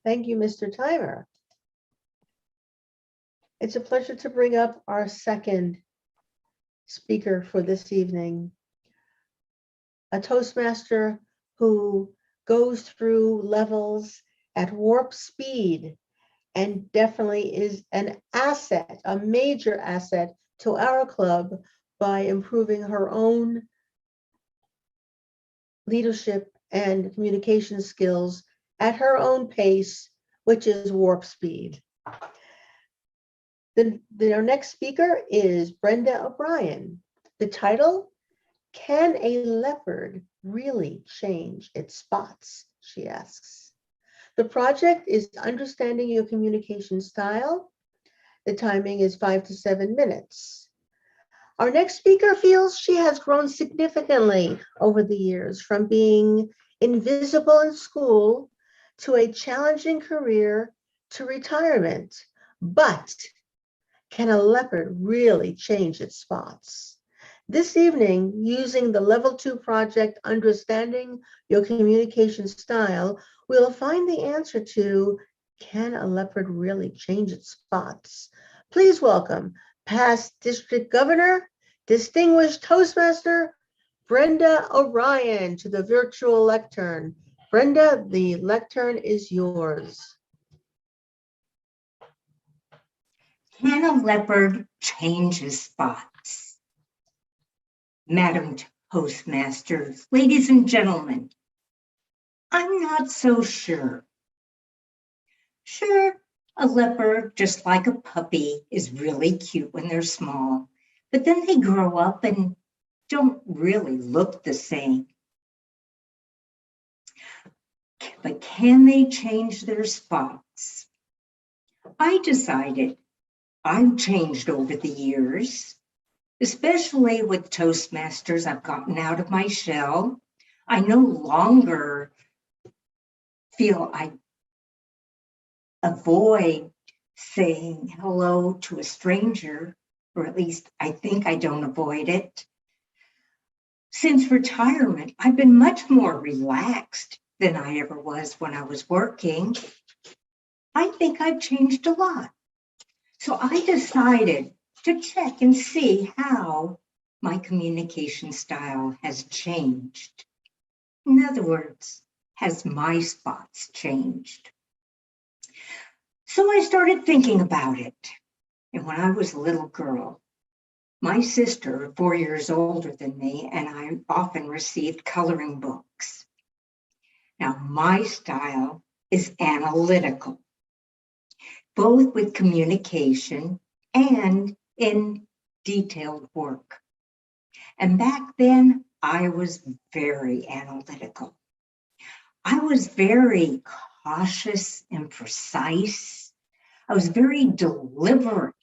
Thank you, Mr. Timer. It's a pleasure to bring up our second speaker for this evening, a Toastmaster who goes through levels at warp speed and definitely is an asset, a major asset to our club by improving her own leadership and communication skills at her own pace, which is warp speed. Our next speaker is Brenda O'Brien. The title, Can a Leopard Really Change Its Spots? She asks. The project is Understanding Your Communication Style. The timing is 5 to 7 minutes. Our next speaker feels she has grown significantly over the years, from being invisible in school to a challenging career to retirement. But can a leopard really change its spots? This evening, using the Level 2 project, Understanding Your Communication Style, we'll find the answer to, can a leopard really change its spots? Please welcome past district governor, distinguished Toastmaster, Brenda O'Brien to the virtual lectern. Brenda, the lectern is yours. Can a leopard change his spots? Madam Toastmasters, ladies and gentlemen, I'm not so sure. Sure, a leopard, just like a puppy, is really cute when they're small, but then they grow up and don't really look the same. But can they change their spots? I decided I've changed over the years, especially with Toastmasters. I've gotten out of my shell. I no longer feel I avoid saying hello to a stranger, or at least I think I don't avoid it. Since retirement, I've been much more relaxed than I ever was when I was working. I think I've changed a lot. So I decided to check and see how my communication style has changed. In other words, has my spots changed? So I started thinking about it. And when I was a little girl, my sister, 4 years older than me, and I often received coloring books. Now, my style is analytical, both with communication and in detailed work. And back then, I was very analytical. I was very cautious and precise. I was very deliberate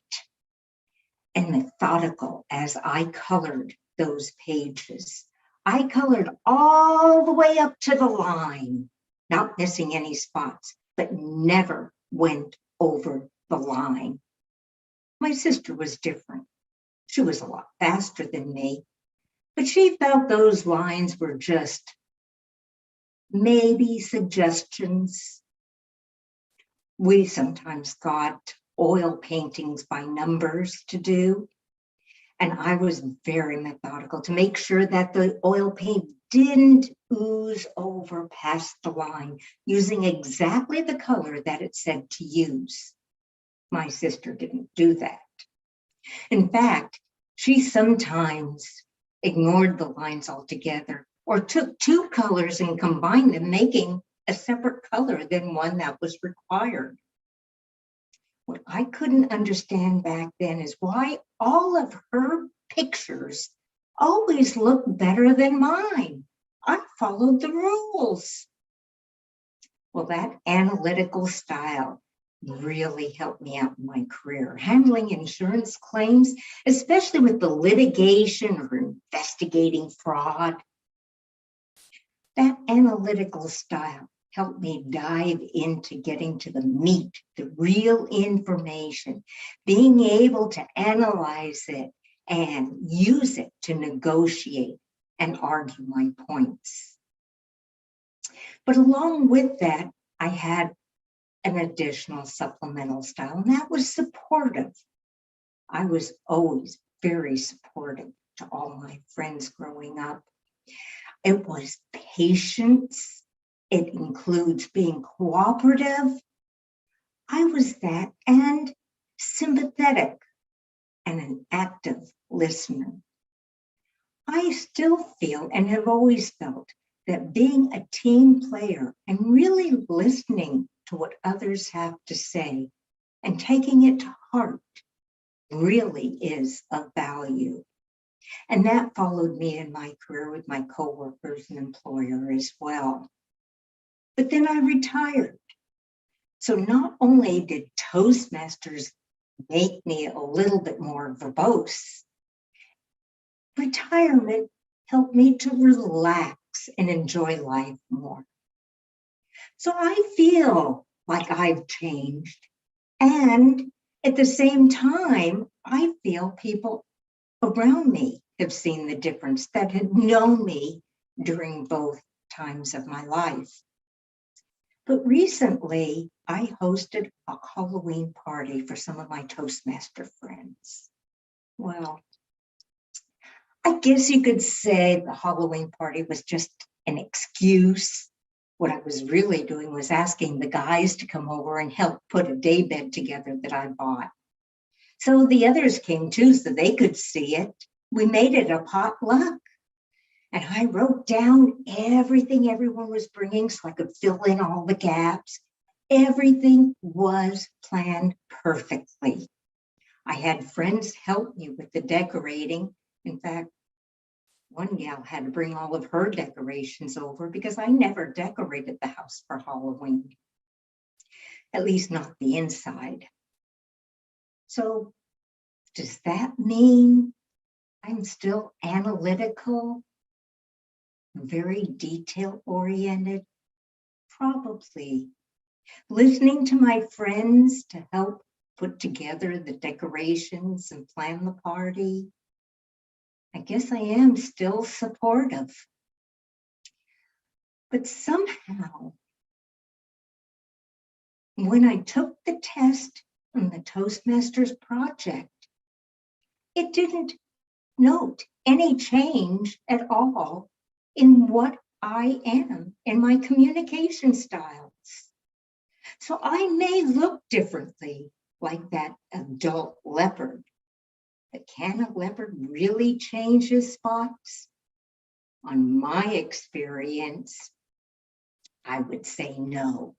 and methodical as I colored those pages. I colored all the way up to the line, not missing any spots, but never went over the line. My sister was different. She was a lot faster than me, but she felt those lines were just maybe suggestions. We sometimes got oil paintings by numbers to do, and I was very methodical to make sure that the oil paint didn't ooze over past the line, using exactly the color that it said to use. My sister didn't do that. In fact, she sometimes ignored the lines altogether, or took two colors and combined them, making a separate color than one that was required. What I couldn't understand back then is why all of her pictures always looked better than mine. I followed the rules. Well, that analytical style really helped me out in my career, handling insurance claims, especially with the litigation or investigating fraud. That analytical style helped me dive into getting to the meat, the real information, being able to analyze it and use it to negotiate and argue my points. But along with that, I had an additional supplemental style, and that was supportive. I was always very supportive to all my friends growing up. It was patience. It includes being cooperative. I was that, and sympathetic and an active listener. I still feel and have always felt that being a team player and really listening to what others have to say and taking it to heart really is of value. And that followed me in my career with my coworkers and employer as well. But then I retired. So not only did Toastmasters make me a little bit more verbose, retirement helped me to relax and enjoy life more. So I feel like I've changed. And at the same time, I feel people around me have seen the difference, that had known me during both times of my life. But recently, I hosted a Halloween party for some of my Toastmaster friends. Well, I guess you could say the Halloween party was just an excuse. What I was really doing was asking the guys to come over and help put a daybed together that I bought. So the others came too, so they could see it. We made it a potluck. And I wrote down everything everyone was bringing so I could fill in all the gaps. Everything was planned perfectly. I had friends help me with the decorating. In fact, one gal had to bring all of her decorations over because I never decorated the house for Halloween, at least not the inside. So does that mean I'm still analytical? Very detail-oriented? Probably. Listening to my friends to help put together the decorations and plan the party. I guess I am still supportive. But somehow, when I took the test from the Toastmasters project, it didn't note any change at all in what I am in my communication styles. So I may look differently like that adult leopard, but can a leopard really change his spots? On my experience, I would say no.